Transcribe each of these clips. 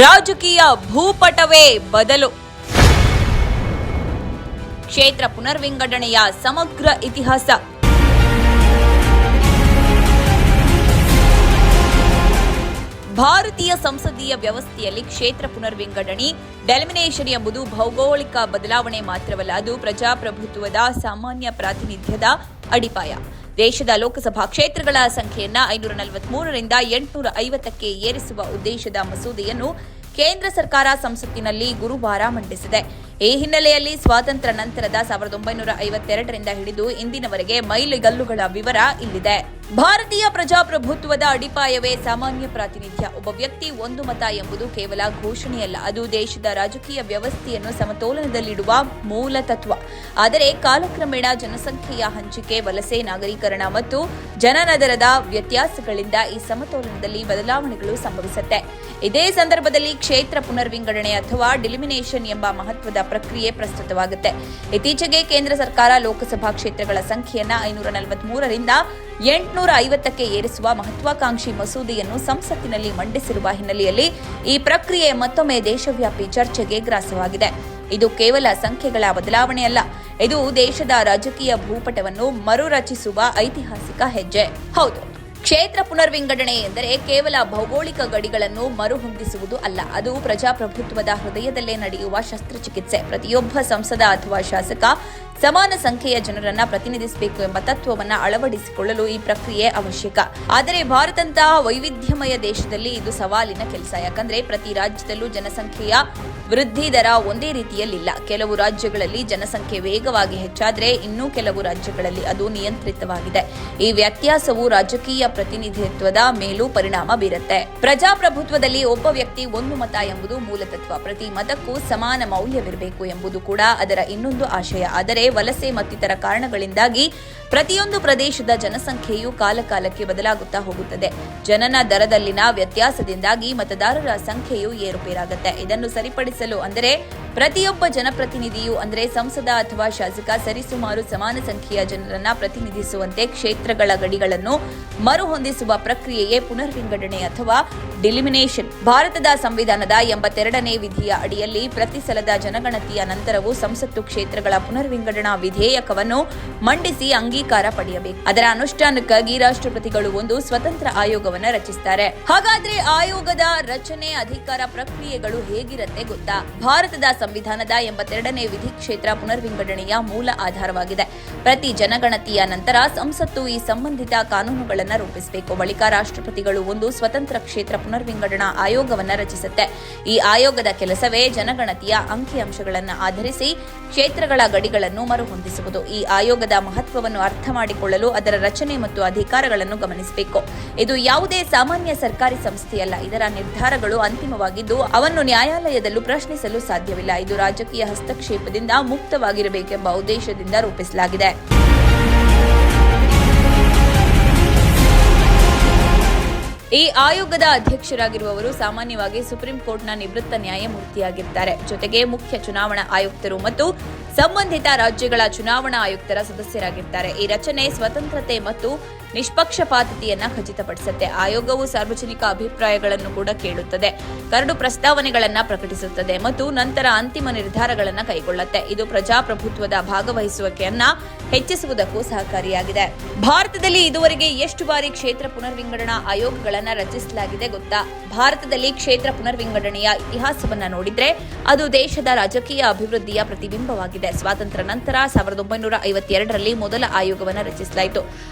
ರಾಜಕೀಯ ಭೂಪಟವೇ ಬದಲು. ಕ್ಷೇತ್ರ ಪುನರ್ವಿಂಗಡಣೆಯ ಸಮಗ್ರ ಇತಿಹಾಸ. ಭಾರತೀಯ ಸಂಸದೀಯ ವ್ಯವಸ್ಥೆಯಲ್ಲಿ ಕ್ಷೇತ್ರ ಪುನರ್ವಿಂಗಡಣೆ ಡೆಲಿಮಿನೇಷನ್ ಎಂಬುದು ಭೌಗೋಳಿಕ ಬದಲಾವಣೆ ಮಾತ್ರವಲ್ಲ, ಅದು ಪ್ರಜಾಪ್ರಭುತ್ವದ ಸಾಮಾನ್ಯ ಪ್ರಾತಿನಿಧ್ಯದ ಅಡಿಪಾಯ. ದೇಶದ ಲೋಕಸಭಾ ಕ್ಷೇತ್ರಗಳ ಸಂಖ್ಯೆಯನ್ನು 543ರಿಂದ 850ಕ್ಕೆ ಏರಿಸುವ ಉದ್ದೇಶದ ಮಸೂದೆಯನ್ನು ಕೇಂದ್ರ ಸರ್ಕಾರ ಸಂಸತ್ತಿನಲ್ಲಿ ಗುರುವಾರ ಮಂಡಿಸಿದೆ. ಈ ಹಿನ್ನೆಲೆಯಲ್ಲಿ ಸ್ವಾತಂತ್ರ್ಯ ನಂತರದ 1952ರಿಂದ ಹಿಡಿದು ಇಂದಿನವರೆಗೆ ಮೈಲಿಗಲ್ಲುಗಳ ವಿವರ ಇಲ್ಲಿದೆ. ಭಾರತೀಯ ಪ್ರಜಾಪ್ರಭುತ್ವದ ಅಡಿಪಾಯವೇ ಸಾಮಾನ್ಯ ಪ್ರಾತಿನಿಧ್ಯ. ಒಬ್ಬ ವ್ಯಕ್ತಿ ಒಂದು ಮತ ಎಂಬುದು ಕೇವಲ ಘೋಷಣೆಯಲ್ಲ, ಅದು ದೇಶದ ರಾಜಕೀಯ ವ್ಯವಸ್ಥೆಯನ್ನು ಸಮತೋಲನದಲ್ಲಿಡುವ ಮೂಲ ತತ್ವ. ಆದರೆ ಕಾಲಕ್ರಮೇಣ ಜನಸಂಖ್ಯೆಯ ಹಂಚಿಕೆ, ವಲಸೆ, ನಾಗರೀಕರಣ ಮತ್ತು ಜನನದರದ ವ್ಯತ್ಯಾಸಗಳಿಂದ ಈ ಸಮತೋಲನದಲ್ಲಿ ಬದಲಾವಣೆಗಳು ಸಂಭವಿಸುತ್ತೆ. ಇದೇ ಸಂದರ್ಭದಲ್ಲಿ ಕ್ಷೇತ್ರ ಪುನರ್ವಿಂಗಡಣೆ ಅಥವಾ ಡಿಲಿಮಿನೇಷನ್ ಎಂಬ ಮಹತ್ವದ ಪ್ರಕ್ರಿಯೆ ಪ್ರಸ್ತುತವಾಗುತ್ತೆ. ಇತ್ತೀಚೆಗೆ ಕೇಂದ್ರ ಸರ್ಕಾರ ಲೋಕಸಭಾ ಕ್ಷೇತ್ರಗಳ ಸಂಖ್ಯೆಯನ್ನ 543ರಿಂದ 850ಕ್ಕೆ ಏರಿಸುವ ಮಹತ್ವಾಕಾಂಕ್ಷಿ ಮಸೂದೆಯನ್ನು ಸಂಸತ್ತಿನಲ್ಲಿ ಮಂಡಿಸಿರುವ ಹಿನ್ನೆಲೆಯಲ್ಲಿ ಈ ಪ್ರಕ್ರಿಯೆ ಮತ್ತೊಮ್ಮೆ ದೇಶವ್ಯಾಪಿ ಚರ್ಚೆಗೆ ಗ್ರಾಸವಾಗಿದೆ. ಇದು ಕೇವಲ ಸಂಖ್ಯೆಗಳ ಬದಲಾವಣೆಯಲ್ಲ, ಇದು ದೇಶದ ರಾಜಕೀಯ ಭೂಪಟವನ್ನು ಮರುರಚಿಸುವ ಐತಿಹಾಸಿಕ ಹೆಜ್ಜೆ. ಹೌದು, ಕ್ಷೇತ್ರ ಪುನರ್ವಿಂಗಡಣೆ ಎಂದರೆ ಕೇವಲ ಭೌಗೋಳಿಕ ಗಡಿಗಳನ್ನು ಮರುಹೊಂದಿಸುವುದು ಅಲ್ಲ, ಅದು ಪ್ರಜಾಪ್ರಭುತ್ವದ ಹೃದಯದಲ್ಲೇ ನಡೆಯುವ ಶಸ್ತ್ರಚಿಕಿತ್ಸೆ. ಪ್ರತಿಯೊಬ್ಬ ಸಂಸದ ಅಥವಾ ಶಾಸಕ ಸಮಾನ ಸಂಖ್ಯೆಯ ಜನರನ್ನ ಪ್ರತಿನಿಧಿಸಬೇಕು ಎಂಬ ತತ್ವವನ್ನು ಅಳವಡಿಸಿಕೊಳ್ಳಲು ಈ ಪ್ರಕ್ರಿಯೆ ಅವಶ್ಯಕ. ಆದರೆ ಭಾರತದಂತಹ ವೈವಿಧ್ಯಮಯ ದೇಶದಲ್ಲಿ ಇದು ಸವಾಲಿನ ಕೆಲಸ. ಯಾಕಂದ್ರೆ ಪ್ರತಿ ರಾಜ್ಯದಲ್ಲೂ ಜನಸಂಖ್ಯೆಯ ವೃದ್ಧಿ ದರ ಒಂದೇ ರೀತಿಯಲ್ಲಿಲ್ಲ. ಕೆಲವು ರಾಜ್ಯಗಳಲ್ಲಿ ಜನಸಂಖ್ಯೆ ವೇಗವಾಗಿ ಹೆಚ್ಚಾದ್ರೆ ಇನ್ನೂ ಕೆಲವು ರಾಜ್ಯಗಳಲ್ಲಿ ಅದು ನಿಯಂತ್ರಿತವಾಗಿದೆ. ಈ ವ್ಯತ್ಯಾಸವು ರಾಜಕೀಯ ಪ್ರಾತಿನಿಧ್ಯತ್ವದ ಮೇಲೂ ಪರಿಣಾಮ ಬೀರುತ್ತೆ. ಪ್ರಜಾಪ್ರಭುತ್ವದಲ್ಲಿ ಒಬ್ಬ ವ್ಯಕ್ತಿ ಒಂದು ಮತ ಎಂಬುದು ಮೂಲತತ್ವ. ಪ್ರತಿ ಮತಕ್ಕೂ ಸಮಾನ ಮೌಲ್ಯವಿರಬೇಕು ಎಂಬುದು ಕೂಡ ಅದರ ಇನ್ನೊಂದು ಆಶಯ. ಆದರೆ ವಲಸೆ ಮತ್ತಿತರ ಕಾರಣಗಳಿಂದಾಗಿ ಪ್ರತಿಯೊಂದು ಪ್ರದೇಶದ ಜನಸಂಖ್ಯೆಯು ಕಾಲಕಾಲಕ್ಕೆ ಬದಲಾಗುತ್ತಾ ಹೋಗುತ್ತದೆ. ಜನನ ದರದಲ್ಲಿನ ವ್ಯತ್ಯಾಸದಿಂದಾಗಿ ಮತದಾರರ ಸಂಖ್ಯೆಯು ಏರುಪೇರಾಗುತ್ತೆ. ಇದನ್ನು ಸರಿಪಡಿಸಲು ಅಂದರೆ ಪ್ರತಿಯೊಬ್ಬ ಜನಪ್ರತಿನಿಧಿಯು ಅಂದರೆ ಸಂಸದ ಅಥವಾ ಶಾಸಕ ಸರಿಸುಮಾರು ಸಮಾನ ಸಂಖ್ಯೆಯ ಜನರನ್ನ ಪ್ರತಿನಿಧಿಸುವಂತೆ ಕ್ಷೇತ್ರಗಳ ಗಡಿಗಳನ್ನು ಮರುಹೊಂದಿಸುವ ಪ್ರಕ್ರಿಯೆಯೇ ಪುನರ್ವಿಂಗಡಣೆ ಅಥವಾ ಡಿಲಿಮಿನೇಷನ್. ಭಾರತದ ಸಂವಿಧಾನದ 82ನೇ ವಿಧಿಯ ಅಡಿಯಲ್ಲಿ ಪ್ರತಿ ಸಲದ ಜನಗಣತಿಯ ನಂತರವೂ ಸಂಸತ್ತು ಕ್ಷೇತ್ರಗಳ ಪುನರ್ವಿಂಗಡಣಾ ವಿಧೇಯಕವನ್ನು ಮಂಡಿಸಿ ಅಂಗೀಕಾರ ಪಡೆಯಬೇಕು. ಅದರ ಅನುಷ್ಠಾನಕ್ಕಾಗಿ ರಾಷ್ಟ್ರಪತಿಗಳು ಒಂದು ಸ್ವತಂತ್ರ ಆಯೋಗವನ್ನು ರಚಿಸುತ್ತಾರೆ. ಹಾಗಾದ್ರೆ ಆಯೋಗದ ರಚನೆ, ಅಧಿಕಾರ, ಪ್ರಕ್ರಿಯೆಗಳು ಹೇಗಿರುತ್ತೆ ಗೊತ್ತಾ? ಭಾರತದ ಸಂವಿಧಾನದ 82ನೇ ವಿಧಿ ಕ್ಷೇತ್ರ ಪುನರ್ವಿಂಗಡಣೆಯ ಮೂಲ ಆಧಾರವಾಗಿದೆ. ಪ್ರತಿ ಜನಗಣತಿಯ ನಂತರ ಸಂಸತ್ತು ಈ ಸಂಬಂಧಿತ ಕಾನೂನುಗಳನ್ನು ರೂಪಿಸಬೇಕು. ಬಳಿಕ ರಾಷ್ಟ್ರಪತಿಗಳು ಒಂದು ಸ್ವತಂತ್ರ ಕ್ಷೇತ್ರ ಪುನರ್ವಿಂಗಡಣಾ ಆಯೋಗವನ್ನು ರಚಿಸುತ್ತೆ. ಈ ಆಯೋಗದ ಕೆಲಸವೇ ಜನಗಣತಿಯ ಅಂಕಿಅಂಶಗಳನ್ನು ಆಧರಿಸಿ ಕ್ಷೇತ್ರಗಳ ಗಡಿಗಳನ್ನು ಮರುಹೊಂದಿಸುವುದು. ಈ ಆಯೋಗದ ಮಹತ್ವವನ್ನು ಅರ್ಥ ಮಾಡಿಕೊಳ್ಳಲು ಅದರ ರಚನೆ ಮತ್ತು ಅಧಿಕಾರಗಳನ್ನು ಗಮನಿಸಬೇಕು. ಇದು ಯಾವುದೇ ಸಾಮಾನ್ಯ ಸರ್ಕಾರಿ ಸಂಸ್ಥೆಯಲ್ಲ. ಇದರ ನಿರ್ಧಾರಗಳು ಅಂತಿಮವಾಗಿದ್ದು ಅವನ್ನು ನ್ಯಾಯಾಲಯದಲ್ಲೂ ಪ್ರಶ್ನಿಸಲು ಸಾಧ್ಯವಿಲ್ಲ. ಇದು ರಾಜಕೀಯ ಹಸ್ತಕ್ಷೇಪದಿಂದ ಮುಕ್ತವಾಗಿರಬೇಕೆಂಬ ಉದ್ದೇಶದಿಂದ ರೂಪಿಸಲಾಗಿದೆ. ಈ ಆಯೋಗದ ಅಧ್ಯಕ್ಷರಾಗಿರುವವರು ಸಾಮಾನ್ಯವಾಗಿ ಸುಪ್ರೀಂ ಕೋರ್ಟ್ನ ನಿವೃತ್ತ ನ್ಯಾಯಮೂರ್ತಿಯಾಗಿರ್ತಾರೆ. ಜೊತೆಗೆ ಮುಖ್ಯ ಚುನಾವಣಾ ಆಯುಕ್ತರು ಮತ್ತು ಸಂಬಂಧಿತ ರಾಜ್ಯಗಳ ಚುನಾವಣಾ ಆಯುಕ್ತರ ಸದಸ್ಯರಾಗಿರ್ತಾರೆ. ಈ ರಚನೆ ಸ್ವತಂತ್ರತೆ ಮತ್ತು ನಿಷ್ಪಕ್ಷಪಾತತೆಯನ್ನು ಖಚಿತಪಡಿಸುತ್ತೆ. ಆಯೋಗವು ಸಾರ್ವಜನಿಕ ಅಭಿಪ್ರಾಯಗಳನ್ನು ಕೂಡ ಕೇಳುತ್ತದೆ, ಕರಡು ಪ್ರಸ್ತಾವನೆಗಳನ್ನು ಪ್ರಕಟಿಸುತ್ತದೆ ಮತ್ತು ನಂತರ ಅಂತಿಮ ನಿರ್ಧಾರಗಳನ್ನು ಕೈಗೊಳ್ಳುತ್ತೆ. ಇದು ಪ್ರಜಾಪ್ರಭುತ್ವದ ಭಾಗವಹಿಸುವಿಕೆಯನ್ನ ಹೆಚ್ಚಿಸುವುದಕ್ಕೂ ಸಹಕಾರಿಯಾಗಿದೆ. ಭಾರತದಲ್ಲಿ ಇದುವರೆಗೆ ಎಷ್ಟು ಬಾರಿ ಕ್ಷೇತ್ರ ಪುನರ್ವಿಂಗಡಣಾ ಆಯೋಗಗಳನ್ನು ರಚಿಸಲಾಗಿದೆ ಗೊತ್ತಾ? ಭಾರತದಲ್ಲಿ ಕ್ಷೇತ್ರ ಪುನರ್ವಿಂಗಡಣೆಯ ಇತಿಹಾಸವನ್ನ ನೋಡಿದ್ರೆ ಅದು ದೇಶದ ರಾಜಕೀಯ ಅಭಿವೃದ್ಧಿಯ ಪ್ರತಿಬಿಂಬವಾಗಿದೆ. ಸ್ವಾತಂತ್ರ್ಯ ನಂತರ 1952ರಲ್ಲಿ ಮೊದಲ ಆಯೋಗವನ್ನು ರಚಿಸಲಾಯಿತು.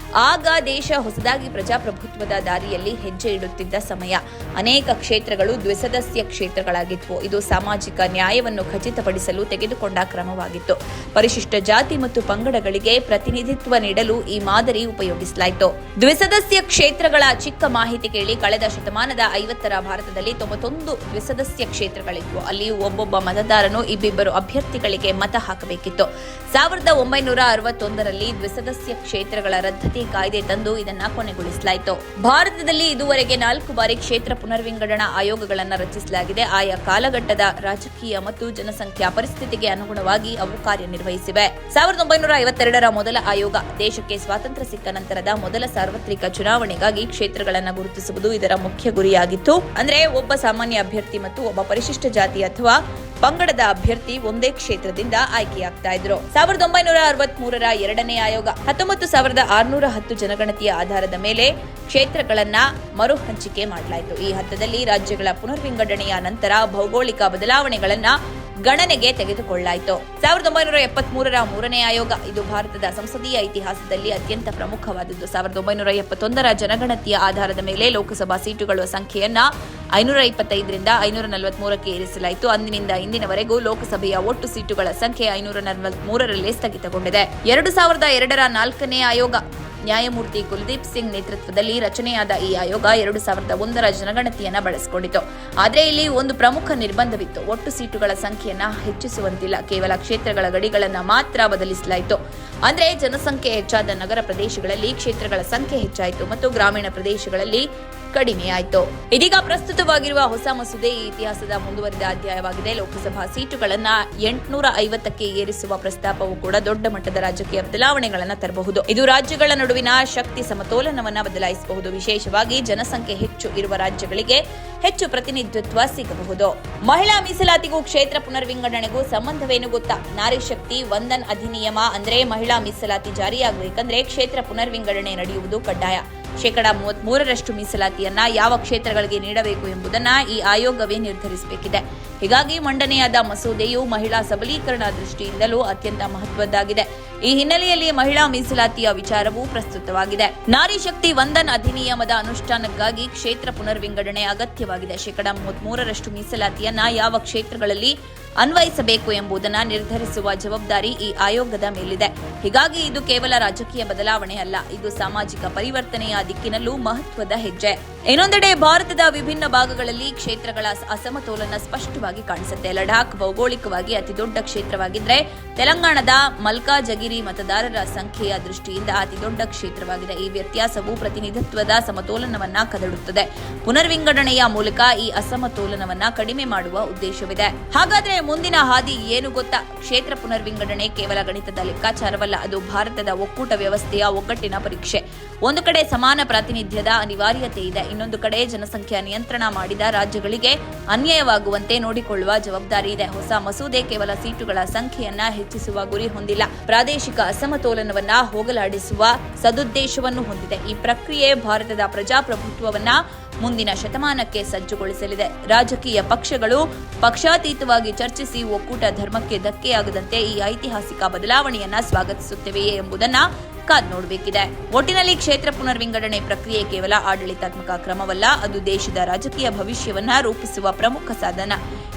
ಆಗ ದೇಶ ಹೊಸದಾಗಿ ಪ್ರಜಾಪ್ರಭುತ್ವದ ದಾರಿಯಲ್ಲಿ ಹೆಜ್ಜೆ ಇಡುತ್ತಿದ್ದ ಸಮಯ. ಅನೇಕ ಕ್ಷೇತ್ರಗಳು ದ್ವಿಸದಸ್ಯ ಕ್ಷೇತ್ರಗಳಾಗಿದ್ವು. ಇದು ಸಾಮಾಜಿಕ ನ್ಯಾಯವನ್ನು ಖಚಿತಪಡಿಸಲು ತೆಗೆದುಕೊಂಡ ಕ್ರಮವಾಗಿತ್ತು. ಪರಿಶಿಷ್ಟ ಜಾತಿ ಮತ್ತು ಪಂಗಡಗಳಿಗೆ ಪ್ರತಿನಿಧಿತ್ವ ನೀಡಲು ಈ ಮಾದರಿ ಉಪಯೋಗಿಸಲಾಯಿತು. ದ್ವಿಸದಸ್ಯ ಕ್ಷೇತ್ರಗಳ ಚಿಕ್ಕ ಮಾಹಿತಿ ಕೇಳಿ. ಕಳೆದ ಶತಮಾನದ 50ರ ಭಾರತದಲ್ಲಿ 91 ದ್ವಿಸದಸ್ಯ ಕ್ಷೇತ್ರಗಳಿದ್ವು. ಅಲ್ಲಿ ಒಬ್ಬೊಬ್ಬ ಮತದಾರನು ಇಬ್ಬಿಬ್ಬರು ಅಭ್ಯರ್ಥಿಗಳಿಗೆ ಮತ ಹಾಕಬೇಕು. ಹಾಕಬೇಕಿತ್ತು. 1961ರಲ್ಲಿ ದ್ವಿಸದಸ್ಯ ಕ್ಷೇತ್ರಗಳ ರದ್ದತಿ ಕಾಯ್ದೆ ತಂದು ಇದನ್ನ ಕೊನೆಗೊಳಿಸಲಾಯಿತು. ಭಾರತದಲ್ಲಿ ಇದುವರೆಗೆ 4 ಬಾರಿ ಕ್ಷೇತ್ರ ಪುನರ್ವಿಂಗಡಣಾ ಆಯೋಗಗಳನ್ನು ರಚಿಸಲಾಗಿದೆ. ಆಯಾ ಕಾಲಘಟ್ಟದ ರಾಜಕೀಯ ಮತ್ತು ಜನಸಂಖ್ಯಾ ಪರಿಸ್ಥಿತಿಗೆ ಅನುಗುಣವಾಗಿ ಅವು ಕಾರ್ಯನಿರ್ವಹಿಸಿವೆ. 1952ರ ಮೊದಲ ಆಯೋಗ ದೇಶಕ್ಕೆ ಸ್ವಾತಂತ್ರ್ಯ ಸಿಕ್ಕ ನಂತರದ ಮೊದಲ ಸಾರ್ವತ್ರಿಕ ಚುನಾವಣೆಗಾಗಿ ಕ್ಷೇತ್ರಗಳನ್ನು ಗುರುತಿಸುವುದು ಇದರ ಮುಖ್ಯ ಗುರಿಯಾಗಿತ್ತು. ಅಂದ್ರೆ ಒಬ್ಬ ಸಾಮಾನ್ಯ ಅಭ್ಯರ್ಥಿ ಮತ್ತು ಒಬ್ಬ ಪರಿಶಿಷ್ಟ ಜಾತಿ ಅಥವಾ ಪಂಗಡದ ಅಭ್ಯರ್ಥಿ ಒಂದೇ ಕ್ಷೇತ್ರದಿಂದ ಆಯ್ಕೆಯಾಗ್ತಾ ಇದ್ರು. 1963ರ ಎರಡನೇ ಆಯೋಗ 19,610 ಜನಗಣತಿಯ ಆಧಾರದ ಮೇಲೆ ಕ್ಷೇತ್ರಗಳನ್ನ ಮರು ಹಂಚಿಕೆ ಮಾಡಲಾಯಿತು. ಈ ಹಂತದಲ್ಲಿ ರಾಜ್ಯಗಳ ಪುನರ್ವಿಂಗಡಣೆಯ ನಂತರ ಭೌಗೋಳಿಕ ಬದಲಾವಣೆಗಳನ್ನ ಗಣನೆಗೆ ತೆಗೆದುಕೊಳ್ಳಲಾಯಿತು. 1973ರ ಮೂರನೇ ಆಯೋಗ ಇದು ಭಾರತದ ಸಂಸದೀಯ ಇತಿಹಾಸದಲ್ಲಿ ಅತ್ಯಂತ ಪ್ರಮುಖವಾದದ್ದು. 1971ರ ಜನಗಣತಿಯ ಆಧಾರದ ಮೇಲೆ ಲೋಕಸಭಾ ಸೀಟುಗಳ ಸಂಖ್ಯೆಯನ್ನ 525ರಿಂದ 543ಕ್ಕೆ ಏರಿಸಲಾಯಿತು. ಅಂದಿನಿಂದ ಇಂದಿನವರೆಗೂ ಲೋಕಸಭೆಯ ಒಟ್ಟು ಸೀಟುಗಳ ಸಂಖ್ಯೆ 543ರಲ್ಲೇ ಸ್ಥಗಿತಗೊಂಡಿದೆ. 2002ರ ನಾಲ್ಕನೇ ಆಯೋಗ ನ್ಯಾಯಮೂರ್ತಿ ಕುಲದೀಪ್ ಸಿಂಗ್ ನೇತೃತ್ವದಲ್ಲಿ ರಚನೆಯಾದ ಈ ಆಯೋಗ 2001ರ ಜನಗಣತಿಯನ್ನ ಬಳಸಿಕೊಂಡಿತು. ಆದರೆ ಇಲ್ಲಿ ಒಂದು ಪ್ರಮುಖ ನಿರ್ಬಂಧವಿತ್ತು. ಒಟ್ಟು ಸೀಟುಗಳ ಸಂಖ್ಯೆಯನ್ನ ಹೆಚ್ಚಿಸುವಂತಿಲ್ಲ, ಕೇವಲ ಕ್ಷೇತ್ರಗಳ ಗಡಿಗಳನ್ನ ಮಾತ್ರ ಬದಲಿಸಲಾಯಿತು. ಅಂದ್ರೆ ಜನಸಂಖ್ಯೆ ಹೆಚ್ಚಾದ ನಗರ ಪ್ರದೇಶಗಳಲ್ಲಿ ಕ್ಷೇತ್ರಗಳ ಸಂಖ್ಯೆ ಹೆಚ್ಚಾಯಿತು ಮತ್ತು ಗ್ರಾಮೀಣ ಪ್ರದೇಶಗಳಲ್ಲಿ ಕಡಿಮೆಯಾಯಿತು. ಇದೀಗ ಪ್ರಸ್ತುತವಾಗಿರುವ ಹೊಸ ಮಸೂದೆ ಈ ಇತಿಹಾಸದ ಮುಂದುವರಿದ ಅಧ್ಯಾಯವಾಗಿದೆ. ಲೋಕಸಭಾ ಸೀಟುಗಳನ್ನ 850ಕ್ಕೆ ಏರಿಸುವ ಪ್ರಸ್ತಾಪವು ಕೂಡ ದೊಡ್ಡ ಮಟ್ಟದ ರಾಜಕೀಯ ಬದಲಾವಣೆಗಳನ್ನು ತರಬಹುದು. ಇದು ರಾಜ್ಯಗಳ ನಡುವಿನ ಶಕ್ತಿ ಸಮತೋಲನವನ್ನ ಬದಲಾಯಿಸಬಹುದು. ವಿಶೇಷವಾಗಿ ಜನಸಂಖ್ಯೆ ಹೆಚ್ಚು ಇರುವ ರಾಜ್ಯಗಳಿಗೆ ಹೆಚ್ಚು ಪ್ರತಿನಿಧಿತ್ವ ಸಿಗಬಹುದು. ಮಹಿಳಾ ಮೀಸಲಾತಿಗೂ ಕ್ಷೇತ್ರ ಪುನರ್ವಿಂಗಡಣೆಗೂ ಸಂಬಂಧವೇನು ಗೊತ್ತಾ? ನಾರಿ ಶಕ್ತಿ ವಂದನ್ ಅಧಿನಿಯಮ ಅಂದ್ರೆ ಮಹಿಳಾ ಮೀಸಲಾತಿ ಜಾರಿಯಾಗಬೇಕಂದ್ರೆ ಕ್ಷೇತ್ರ ಪುನರ್ವಿಂಗಡಣೆ ನಡೆಯುವುದು ಕಡ್ಡಾಯ. 33% ಮೀಸಲಾತಿಯನ್ನ ಯಾವ ಕ್ಷೇತ್ರಗಳಿಗೆ ನೀಡಬೇಕು ಎಂಬುದನ್ನ ಈ ಆಯೋಗವೇ ನಿರ್ಧರಿಸಬೇಕಿದೆ. ಹೀಗಾಗಿ ಮಂಡನೆಯಾದ ಮಸೂದೆಯು ಮಹಿಳಾ ಸಬಲೀಕರಣ ದೃಷ್ಟಿಯಿಂದಲೂ ಅತ್ಯಂತ ಮಹತ್ವದ್ದಾಗಿದೆ. ಈ ಹಿನ್ನೆಲೆಯಲ್ಲಿ ಮಹಿಳಾ ಮೀಸಲಾತಿಯ ವಿಚಾರವೂ ಪ್ರಸ್ತುತವಾಗಿದೆ. ನಾರಿ ಶಕ್ತಿ ವಂದನ್ ಅಧಿನಿಯಮದ ಅನುಷ್ಠಾನಕ್ಕಾಗಿ ಕ್ಷೇತ್ರ ಪುನರ್ವಿಂಗಡಣೆ ಅಗತ್ಯವಾಗಿದೆ. 33% ಮೀಸಲಾತಿಯನ್ನ ಯಾವ ಕ್ಷೇತ್ರಗಳಲ್ಲಿ ಅನ್ವಯಿಸಬೇಕು ಎಂಬುದನ್ನು ನಿರ್ಧರಿಸುವ ಜವಾಬ್ದಾರಿ ಈ ಆಯೋಗದ ಮೇಲಿದೆ. ಹೀಗಾಗಿ ಇದು ಕೇವಲ ರಾಜಕೀಯ ಬದಲಾವಣೆ ಅಲ್ಲ, ಇದು ಸಾಮಾಜಿಕ ಪರಿವರ್ತನೆಯ ದಿಕ್ಕಿನಲ್ಲೂ ಮಹತ್ವದ ಹೆಜ್ಜೆ. ಇನ್ನೊಂದೆಡೆ ಭಾರತದ ವಿಭಿನ್ನ ಭಾಗಗಳಲ್ಲಿ ಕ್ಷೇತ್ರಗಳ ಅಸಮತೋಲನ ಸ್ಪಷ್ಟವಾಗಿ ಕಾಣಿಸುತ್ತೆ. ಲಡಾಖ್ ಭೌಗೋಳಿಕವಾಗಿ ಅತಿದೊಡ್ಡ ಕ್ಷೇತ್ರವಾಗಿದ್ರೆ ತೆಲಂಗಾಣದ ಮಲ್ಕಾಜಗಿರಿ ಮತದಾರರ ಸಂಖ್ಯೆಯ ದೃಷ್ಟಿಯಿಂದ ಅತಿದೊಡ್ಡ ಕ್ಷೇತ್ರವಾಗಿದೆ. ಈ ವ್ಯತ್ಯಾಸವು ಪ್ರತಿನಿಧಿತ್ವದ ಸಮತೋಲನವನ್ನ ಕದಡುತ್ತದೆ. ಪುನರ್ವಿಂಗಡಣೆಯ ಮೂಲಕ ಈ ಅಸಮತೋಲನವನ್ನ ಕಡಿಮೆ ಮಾಡುವ ಉದ್ದೇಶವಿದೆ. ಹಾಗಾದ್ರೆ ಮುಂದಿನ ಹಾದಿ ಏನು ಗೊತ್ತಾ? ಕ್ಷೇತ್ರ ಪುನರ್ವಿಂಗಡಣೆ ಕೇವಲ ಗಣಿತದ ಲೆಕ್ಕಾಚಾರವಲ್ಲ, ಅದು ಭಾರತದ ಒಕ್ಕೂಟ ವ್ಯವಸ್ಥೆಯ ಒಗ್ಗಟ್ಟಿನ ಪರೀಕ್ಷೆ. ಒಂದು ಕಡೆ ಸಮಾನ ಪ್ರಾತಿನಿಧ್ಯದ ಅನಿವಾರ್ಯತೆ ಇದೆ, ಇನ್ನೊಂದು ಕಡೆ ಜನಸಂಖ್ಯಾ ನಿಯಂತ್ರಣ ಮಾಡಿದ ರಾಜ್ಯಗಳಿಗೆ ಅನ್ಯಾಯವಾಗುವಂತೆ ನೋಡಿಕೊಳ್ಳುವ ಜವಾಬ್ದಾರಿ ಇದೆ. ಹೊಸ ಮಸೂದೆ ಕೇವಲ ಸೀಟುಗಳ ಸಂಖ್ಯೆಯನ್ನ ಹೆಚ್ಚಿಸುವ ಗುರಿ ಹೊಂದಿಲ್ಲ, ಪ್ರಾದೇಶಿಕ ಅಸಮತೋಲನವನ್ನ ಹೋಗಲಾಡಿಸುವ ಸದುದ್ದೇಶವನ್ನು ಹೊಂದಿದೆ. ಈ ಪ್ರಕ್ರಿಯೆ ಭಾರತದ ಪ್ರಜಾಪ್ರಭುತ್ವವನ್ನ ಮುಂದಿನ ಶತಮಾನಕ್ಕೆ ಸಜ್ಜುಗೊಳಿಸಲಿದೆ. ರಾಜಕೀಯ ಪಕ್ಷಗಳು ಪಕ್ಷಾತೀತವಾಗಿ ಚರ್ಚಿಸಿ ಒಕ್ಕೂಟ ಧರ್ಮಕ್ಕೆ ಧಕ್ಕೆಯಾಗದಂತೆ ಈ ಐತಿಹಾಸಿಕ ಬದಲಾವಣೆಯನ್ನ ಸ್ವಾಗತಿಸುತ್ತವೆಯೇ ಎಂಬುದನ್ನ ಕಾದ್ ನೋಡಬೇಕಿದೆ. ಒಟ್ಟಿನಲ್ಲಿ ಕ್ಷೇತ್ರ ಪುನರ್ವಿಂಗಡಣೆ ಪ್ರಕ್ರಿಯೆ ಕೇವಲ ಆಡಳಿತಾತ್ಮಕ ಕ್ರಮವಲ್ಲ, ಅದು ದೇಶದ ರಾಜಕೀಯ ಭವಿಷ್ಯವನ್ನ ರೂಪಿಸುವ ಪ್ರಮುಖ ಸಾಧನ.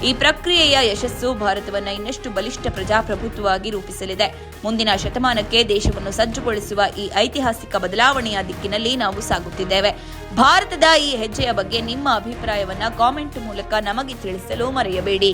ಈ ಪ್ರಕ್ರಿಯೆಯ ಯಶಸ್ಸು ಭಾರತವನ್ನ ಇನ್ನಷ್ಟು ಬಲಿಷ್ಠ ಪ್ರಜಾಪ್ರಭುತ್ವವಾಗಿ ರೂಪಿಸಲಿದೆ. ಮುಂದಿನ ಶತಮಾನಕ್ಕೆ ದೇಶವನ್ನು ಸಜ್ಜುಗೊಳಿಸುವ ಈ ಐತಿಹಾಸಿಕ ಬದಲಾವಣೆಯ ದಿಕ್ಕಿನಲ್ಲಿ ನಾವು ಸಾಗುತ್ತಿದ್ದೇವೆ. ಭಾರತದ ಈ ಹೆಜ್ಜೆಯ ಬಗ್ಗೆ ನಿಮ್ಮ ಅಭಿಪ್ರಾಯವನ್ನ ಕಾಮೆಂಟ್ ಮೂಲಕ ನಮಗೆ ತಿಳಿಸಲು ಮರೆಯಬೇಡಿ.